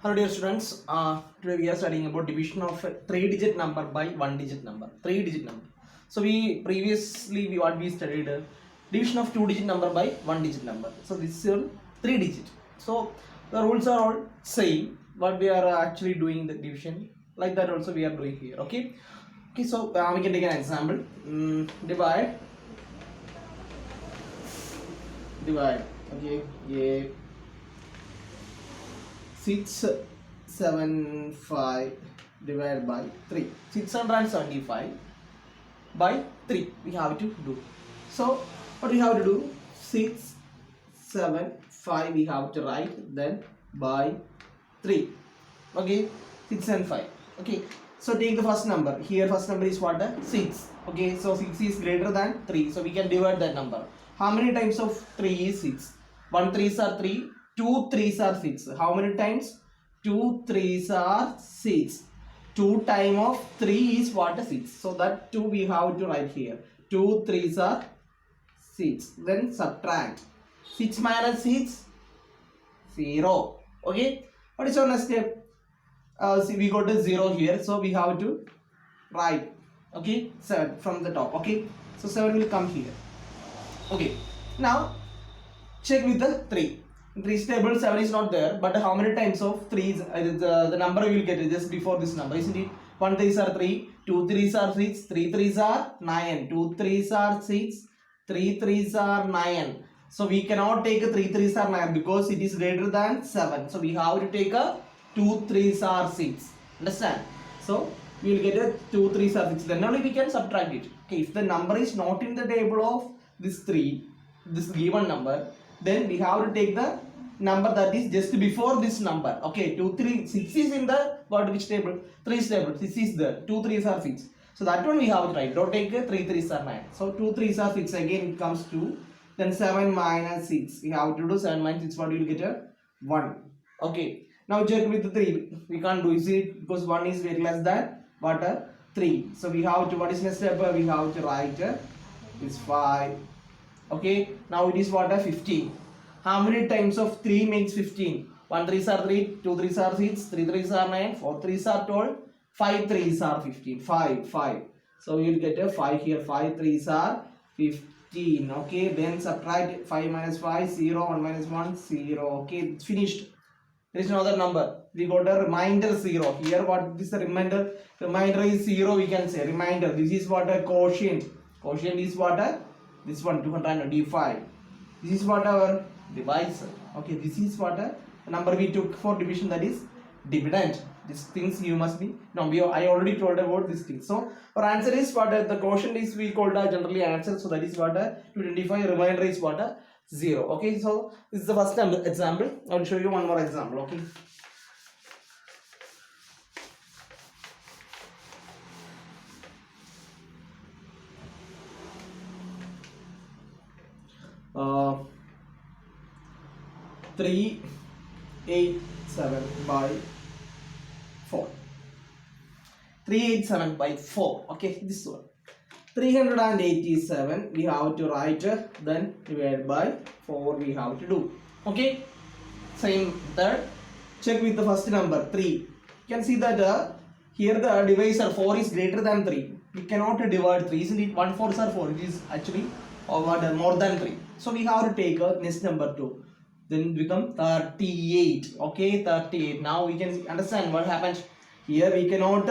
Hello dear students, today we are studying about division of a 3-digit number by 1-digit number, 3-digit number. So we previously what we studied division of 2-digit number by 1-digit number. So this is 3-digit. So the rules are all same. What we are actually doing the division like that also we are doing here. Okay. Okay. So we can take an example. Divide. Okay. Yeah. 675 divided by 3. 675 by 3 we have to do. So what we have to do? 675 we have to write, then by 3. Okay, 6 and 5. Okay, so take the first number. Here first number is what? 6. Okay, so 6 is greater than 3, so we can divide that number. How many times of 3 is 6? 1 3s are 3, 2 3s are 6. How many times? 2 3s are 6. 2 times of 3 is what? 6. So that 2 we have to write here. 2 3s are 6. Then subtract. 6 minus 6, 0. Okay. What is our next step? See, we got a 0 here. So we have to write. Okay. 7 from the top. Okay. So 7 will come here. Okay. Now check with the 3. 3's table 7 is not there, but how many times of 3 is the number we will get just before this number, isn't it? 1 3s are 3, 2 3s are 6, 3 3s are 9, 2 3s are 6, 3 3s are 9. So we cannot take a 3 3s are 9 because it is greater than 7. So we have to take a 2 3s are 6. Understand? So we will get a 2 3s are 6. Then only we can subtract it. Okay, if the number is not in the table of this 3, this given number, then we have to take the number that is just before this number. Okay, 2 3 6 is in the which table? 3's table. 6 is there. 2 3s are 6. So that one we have to write. Don't take 3 3s are 9. So 2 3s are 6. Again it comes to, then 7 minus 6. We have to do 7 minus 6. What we will get? 1. Okay. Now check with the 3. We can't do it because 1 is very less than what? 3. So we have to, what is next step? We have to write is 5. Okay. Now it is what? 15. How many times of 3 makes 15? 1 3s are 3, 2 3s are 6, 3 3s are 9, 4 3s are 12, 5 3s are 15. 5. So we will get a 5 here. 5 3s are 15. Okay, then subtract 5 minus 5, 0, 1 minus 1, 0. Okay, it's finished. There is no other number. We got a remainder 0. Here what is the remainder? Remainder is 0, we can say. Remainder. This is what a quotient. Quotient is what? This one, 225. This is what our divisor. Okay, this is what the number we took for division, that is dividend. These things you must be. Now I already told about this thing. So our answer is what? The quotient is we called generally answer. So that is what? 225. Remainder is what? 0. Okay, so this is the first example. I will show you one more example. Okay. Uh, 387 by 4. 387 by 4. Okay, this one. 387 we have to write, then divided by 4 we have to do. Okay, same third. Check with the first number 3. You can see that here the divisor 4 is greater than 3. We cannot divide 3, isn't it? 1 4s are 4. It is actually more than 3. So we have to take next number 2. Then become 38. Okay, 38. Now we can understand what happens. Here we cannot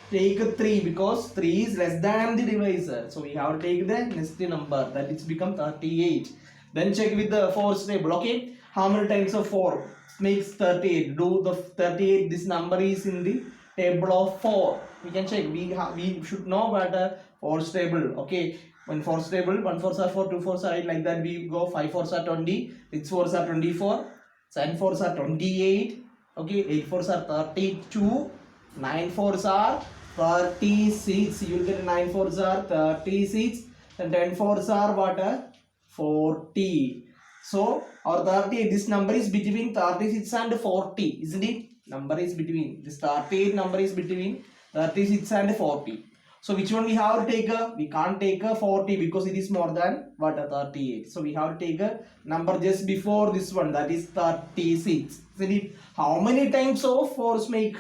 take 3 because 3 is less than the divisor. So we have to take the next number, that it's become 38. Then check with the 4's table. Okay, how many times of 4 makes 38? Do the 38. This number is in the table of 4. We can check. We should know what 4's table. Okay. When 4's table, 1 4s are 4, 2 4s are 8, like that we go. 5 4s are 20, 6 4s are 24, 7 4s are 28, okay, 8 4s are 32, 9 4s are 36, you will get 9 4s are 36, and 10 4s are what? 40. So our 38, this number is between 36 and 40, isn't it? Number is between, this 38 number is between 36 and 40. So which one we have to take? We can't take a 40 because it is more than what, 38. So we have to take a number just before this one, that is 36. Isn't it? How many times of 4s make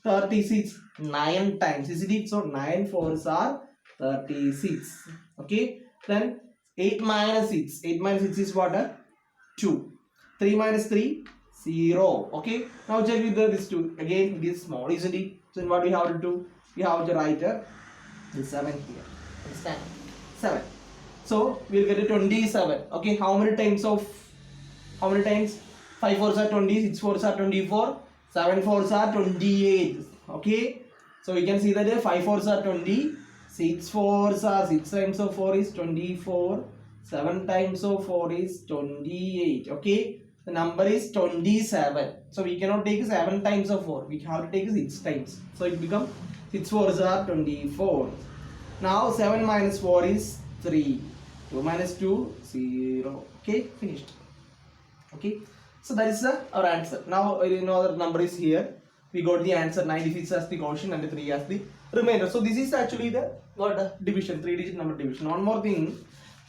36? 9 times, isn't it? So 9 4s are 36. Okay. Then 8 minus 6. 8 minus 6 is what? 2. 3 minus 3, 0. Okay. Now check with this 2. Again, it is small, isn't it? So what we have to do? We have to write the 7 here. Understand? 7. So we'll get a 27. Okay. How many times? 5 4s are 20, 6 4s are 24, 7 4s are 28. Okay. So we can see that 5 4s are 20, 6 4s are 6 times of 4 is 24, 7 times of 4 is 28. Okay. The number is 27. So we cannot take 7 times of 4. We have to take 6 times. So it becomes 6 4s are 24. Now 7 minus 4 is 3. 2 minus 2, 0. Okay, finished. Okay, so that is our answer. Now you know the number is here. We got the answer 96 as the quotient and 3 as the remainder. So this is actually the division, 3-digit number division. One more thing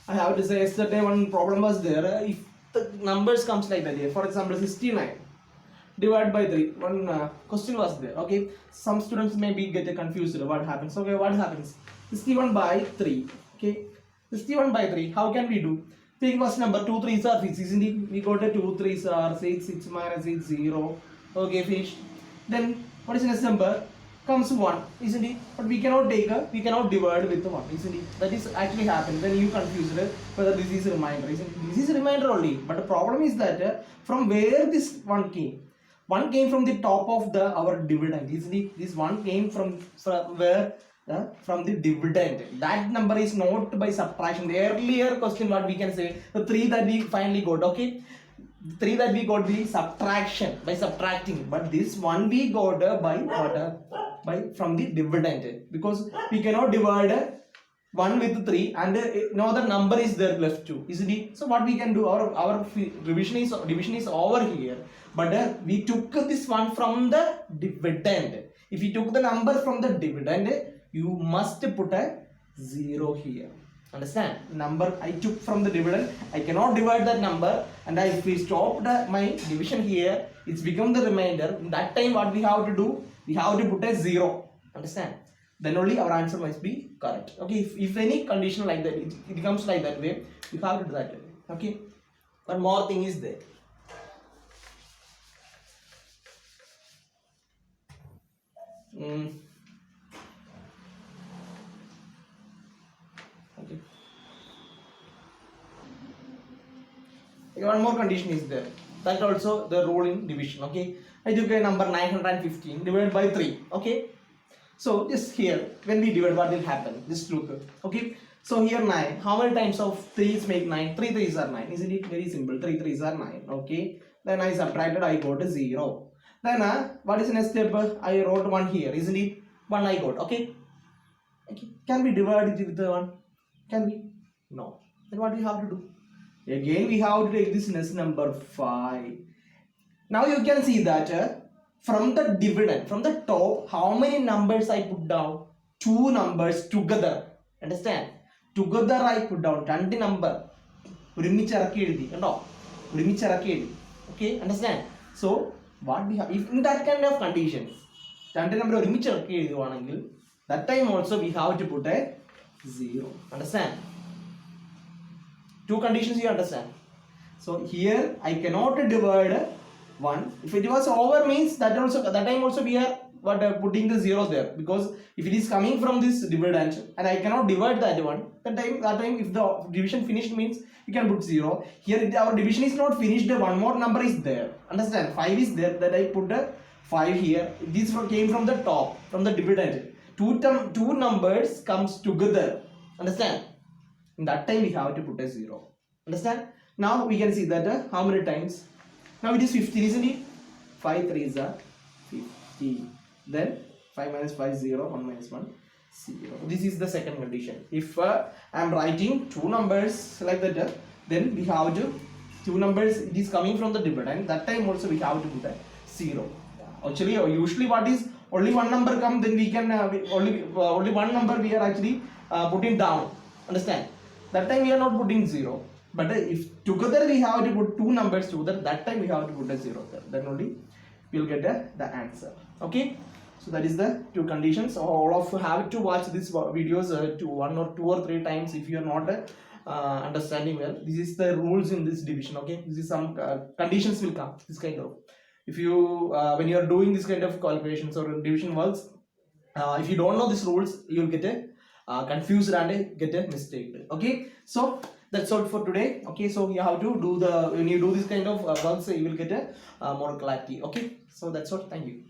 I have to say, yesterday one problem was there. If the numbers comes like that here, for example 69 divided by 3, one question was there. Okay, some students may be get confused what happens. Okay, what happens? 61 by 3. Okay, 61 by 3, how can we do? Take first number, 2 3s are 6, isn't it? We got a 2 3s are 6, 6 minus 6, 0. Okay, finished. Then what is the next number? Comes 1, isn't it? But we cannot take we cannot divide with 1, isn't it? That is actually happened. Then you confused whether this is a remainder, isn't it? This is a remainder only. But the problem is that from where this 1 came? 1 came from the top of our dividend, isn't it? This 1 came from where? From the dividend. That number is not by subtraction. The earlier question what we can say, the 3 that we finally got. Okay, 3 that we got the subtraction, by subtracting, but this 1 we got by what? By from the dividend, because we cannot divide 1 with 3 and no other number is there left to, isn't it? So what we can do, our division is over here, but we took this one from the dividend. If you took the number from the dividend, you must put a 0 here. Understand? Number I took from the dividend, I cannot divide that number, and if we stopped my division here, it's become the remainder. In that time what we have to do? We have to put a 0. Understand? Then only our answer must be correct. Okay, if any condition like that, it comes like that way, you have to do that way. Okay, one more thing is there. Okay. One more condition is there. That also the rule in division. Okay, I took a number 915 divided by 3. Okay, so just here when we divide, what will happen? Just look. Okay, so here 9. How many times of 3's make 9? 3 3's are 9. Isn't it very simple? 3 3's are 9. Okay, then I subtracted, I got a 0. Then what is the next step? I wrote 1 here. Isn't it? 1 I got. Okay. Okay. Can we divide it with the 1? Can we? No. Then what we have to do? Again we have to take this next number 5. Now you can see that from the dividend, from the top, how many numbers I put down? 2 numbers together. Understand? Together I put down 20 number. Okay, understand? So what we have, if in that kind of conditions, 20 number that time also we have to put a 0. Understand? 2 conditions you understand. So here I cannot divide 1. If it was over means that time also we are putting the 0 there, because if it is coming from this dividend and I cannot divide that one, that time if the division finished means you can put 0. Here our division is not finished, one more number is there. Understand? 5 is there, that I put a 5 here. This came from the top, from the dividend. Two numbers comes together. Understand? In that time we have to put a 0. Understand? Now we can see that how many times? Now it is 15, isn't it? 5 3s are 15. Then 5 minus 5 0, 1 minus 1 0. This is the second condition. If I am writing 2 numbers like that, then we have to 2 numbers, it is coming from the dividend. That time also we have to put a 0. Actually, usually what is only one number come, then we can only one number we are actually putting down. Understand? That time we are not putting 0. But if together we have to put two numbers together, that time we have to put a 0 there. Then only we'll get the answer. Okay. So that is the two conditions. So all of you have to watch these videos to 1 or 2 or 3 times if you are not understanding well. This is the rules in this division. Okay, this is some conditions will come. This kind of, if you when you are doing this kind of calculations or division works, if you don't know these rules, you will get a confused and get a mistake. Okay, so that's all for today. Okay, so you have to do the, when you do this kind of works, you will get a more clarity. Okay, so that's all. Thank you.